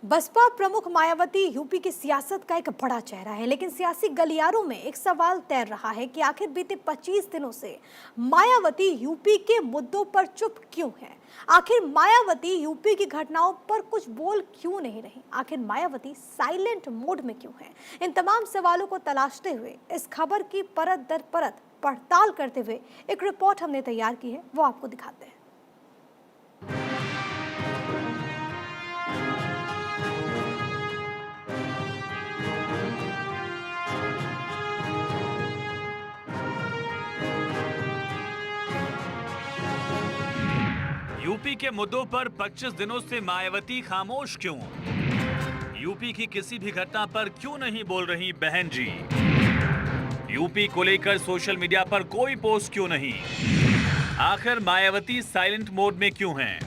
बसपा प्रमुख मायावती यूपी की सियासत का एक बड़ा चेहरा है, लेकिन सियासी गलियारों में एक सवाल तैर रहा है कि आखिर बीते 25 दिनों से मायावती यूपी के मुद्दों पर चुप क्यों है। आखिर मायावती यूपी की घटनाओं पर कुछ बोल क्यों नहीं रही। आखिर मायावती साइलेंट मोड में क्यों है। इन तमाम सवालों को तलाशते हुए इस खबर की परत दर परत पड़ताल करते हुए एक रिपोर्ट हमने तैयार की है, वो आपको दिखाते हैं। यूपी के मुद्दों पर 25 दिनों से मायावती खामोश क्यों? यूपी की किसी भी घटना पर क्यों नहीं बोल रही बहन जी? यूपी को लेकर सोशल मीडिया पर कोई पोस्ट क्यों नहीं? आखिर मायावती साइलेंट मोड में क्यों हैं?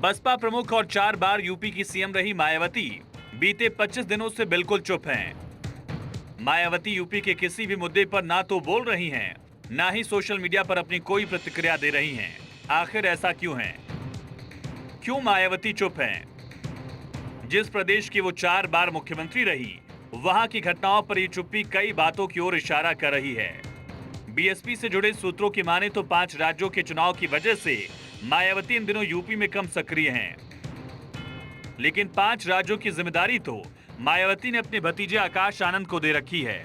बसपा प्रमुख और 4 बार यूपी की सीएम रही मायावती बीते 25 दिनों से बिल्कुल चुप हैं। मायावती यूपी के किसी भी मुद्दे पर ना तो बोल रही हैं, ना ही सोशल मीडिया पर अपनी कोई प्रतिक्रिया दे रही हैं। आखिर ऐसा क्यों है? क्यों मायावती चुप हैं? जिस प्रदेश की वो 4 बार मुख्यमंत्री रही, वहां की घटनाओं पर ये चुप्पी कई बातों की ओर इशारा कर रही है। बीएसपी से जुड़े सूत्रों की माने तो 5 राज्यों के चुनाव की वजह से मायावती इन दिनों यूपी में कम सक्रिय हैं। लेकिन 5 राज्यों की जिम्मेदारी तो मायावती ने अपने भतीजे आकाश आनंद को दे रखी है।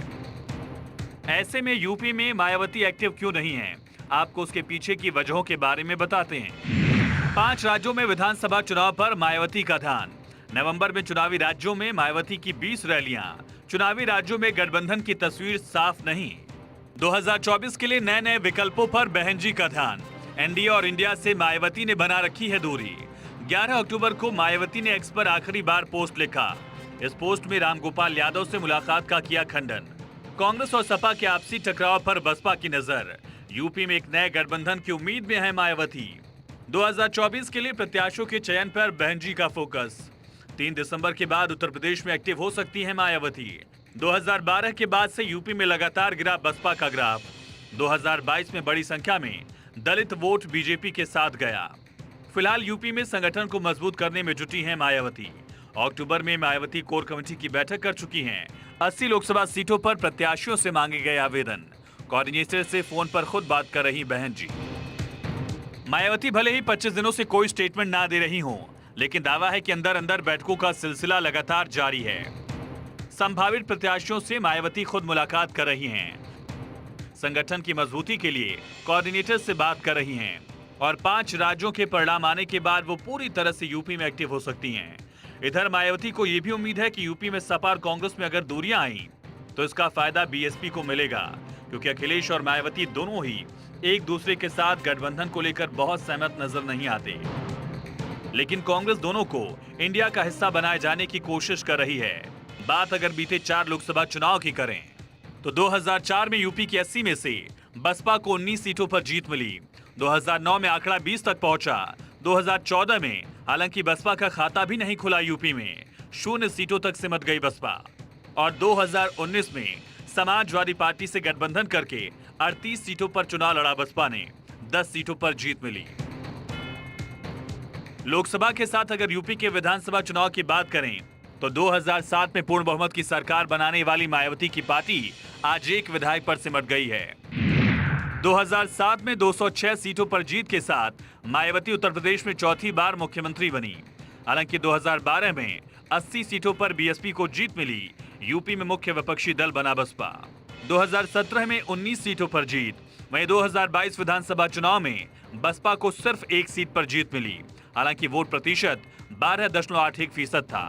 ऐसे में यूपी में मायावती एक्टिव क्यों नहीं है, आपको उसके पीछे की वजहों के बारे में बताते हैं। 5 राज्यों में विधानसभा चुनाव पर मायावती का ध्यान। नवंबर में चुनावी राज्यों में मायावती की 20 रैलियां। चुनावी राज्यों में गठबंधन की तस्वीर साफ नहीं। 2024 के लिए नए नए विकल्पों पर बहन जी का ध्यान। एनडीए और इंडिया से मायावती ने बना रखी है दूरी। 11 अक्टूबर को मायावती ने एक्स पर आखिरी बार पोस्ट लिखा। इस पोस्ट में रामगोपाल यादव से मुलाकात का किया खंडन। कांग्रेस और सपा के आपसी टकराव पर बसपा की नजर। यूपी में एक नए गठबंधन की उम्मीद में है मायावती। 2024 के लिए प्रत्याशियों के चयन पर बहन जी का फोकस। 3 दिसंबर के बाद उत्तर प्रदेश में एक्टिव हो सकती है मायावती। 2012 के बाद से यूपी में लगातार गिरा बसपा का ग्राफ। 2022 में बड़ी संख्या में दलित वोट बीजेपी के साथ गया। फिलहाल यूपी में संगठन को मजबूत करने में जुटी है मायावती। अक्टूबर में मायावती कोर कमेटी की बैठक कर चुकी हैं। 80 लोकसभा सीटों पर प्रत्याशियों से मांगे गए आवेदन। कोऑर्डिनेटर से फोन पर खुद बात कर रही बहन जी। मायावती भले ही 25 दिनों से कोई स्टेटमेंट ना दे रही हों, लेकिन दावा है कि अंदर अंदर बैठकों का सिलसिला लगातार जारी है। संभावित प्रत्याशियों से मायावती खुद मुलाकात कर रही हैं। संगठन की मजबूती के लिए कोऑर्डिनेटर से बात कर रही हैं और 5 राज्यों के परिणाम आने के बाद वो पूरी तरह से यूपी में एक्टिव हो सकती हैं। इधर मायावती को यह भी उम्मीद है कि यूपी में सपा और कांग्रेस में अगर दूरियां आई तो इसका फायदा बीएसपी को मिलेगा, क्योंकि अखिलेश और मायावती दोनों ही एक दूसरे के साथ गठबंधन को लेकर बहुत सहमत नजर नहीं आते। लेकिन कांग्रेस दोनों को इंडिया का हिस्सा बनाए जाने की कोशिश कर रही है। बात अगर बीते 4 लोकसभा चुनाव की करें तो 2004 में यूपी की 80 में से बसपा को 19 सीटों पर जीत मिली। 2009 में आंकड़ा 20 तक पहुंचा। 2014 में हालांकि बसपा का खाता भी नहीं खुला यूपी में, 0 सीटों तक सिमट गई बसपा। और 2019 में समाजवादी पार्टी से गठबंधन करके 38 सीटों पर चुनाव लड़ा बसपा ने, 10 सीटों पर जीत मिली। लोकसभा के साथ अगर यूपी के विधानसभा चुनाव की बात करें तो 2007 में पूर्ण बहुमत की सरकार बनाने वाली मायावती की पार्टी आज एक विधायक पर सिमट गई है। 2007 में 206 सीटों पर जीत के साथ मायावती उत्तर प्रदेश में चौथी बार मुख्यमंत्री बनी। हालांकि 2012 में 80 सीटों पर बीएसपी को जीत मिली। यूपी में मुख्य विपक्षी दल बना बसपा। 2017 में 19 सीटों पर जीत। वहीं 2022 विधानसभा चुनाव में बसपा को सिर्फ 1 सीट पर जीत मिली। हालांकि वोट प्रतिशत 12.81% था।